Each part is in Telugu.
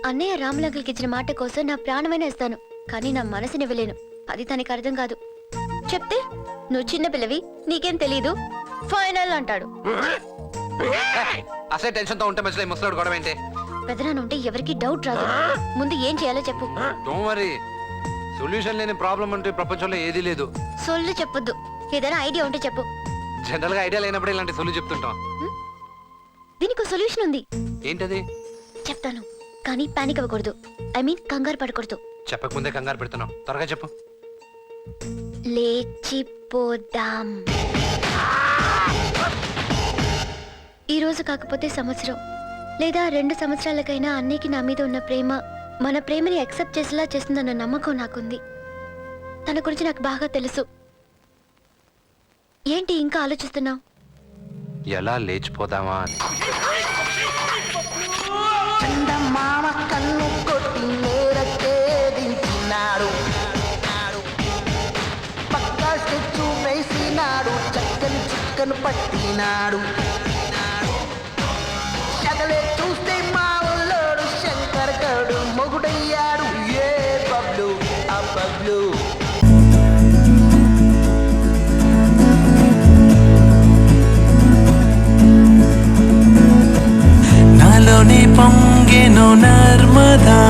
అన్నయ్య రాములంకల్కి ఇచ్చిన మాట కోసం నా ప్రాణమైనా ఇస్తాను, కానీ నా మనసుని ఇవ్వలేను. అది తనకి అర్థం కాదు. చెప్తే నువ్వు చిన్న పిల్లవి, నీకేం తెలీదు, ఫైనల్ అంటాడు. అసలే టెన్షన్ తో ఉంటే మధ్యలో ముసలాడు గొడవ ఏంటి? పెదనాన్న ఉంటే ఎవరికి డౌట్ రాదు. ముందు ఏం చేయాలో చెప్పు. డోంట్ వరీ, సొల్యూషన్ లేని ప్రాబ్లం అంటే ప్రపంచంలో ఏదీ లేదు. సొల్లు చెప్పొద్దు, ఏదైనా ఐడియా ఉంటే చెప్పు. జనరల్ గా ఐడియా లేనప్పుడు ఇలాంటి సొల్లు చెప్తుంటాం. దీనికి సొల్యూషన్ ఉంది. ఏంటది? చెప్తాను, కానీ పానిక్ అవ్వకూడదు. ఐ మీన్ కంగారు పడకూడదు. చెప్పకముందే కంగారు పెడుతున్నావు, త్వరగా చెప్పు. లేచిపోదాం. ఈ రోజు కాకపోతే సంవత్సరం లేదా 2 సంవత్సరాలకైనా అన్నయ్యకి నా మీద ఉన్న ప్రేమ మన ప్రేమని యాక్సెప్ట్ చేసేలా చేస్తుందన్న నమ్మకం నాకుంది. తన గురించి నాకు బాగా తెలుసు. ఏంటి ఇంకా ఆలోచిస్తున్నావు? ఎలా లేచిపోదామా అని. చందమామ కన్ను కొట్టి నేరకేదించినాడు, పక్కా స్కెచ్చు వేసినాడు, చక్కని చుక్కను పట్టినాడు. చగలే చూస్తే మా ఊళ్ళోడు శంకర్ గడు మొగుడయ్యాడు. ఏ బబ్లు ఆ బబ్లు. నాలోని పొంగెను నర్మదా,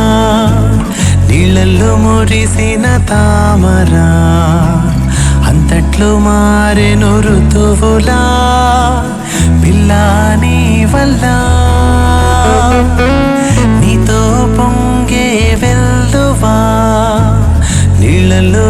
నీళ్ళల్లో మురిసిన తామరా, అంతట్లో మారెను ఋతువులా పిల్లాని వల్ల. నీతో పొంగే వెల్లువా నీళ్ళల్లో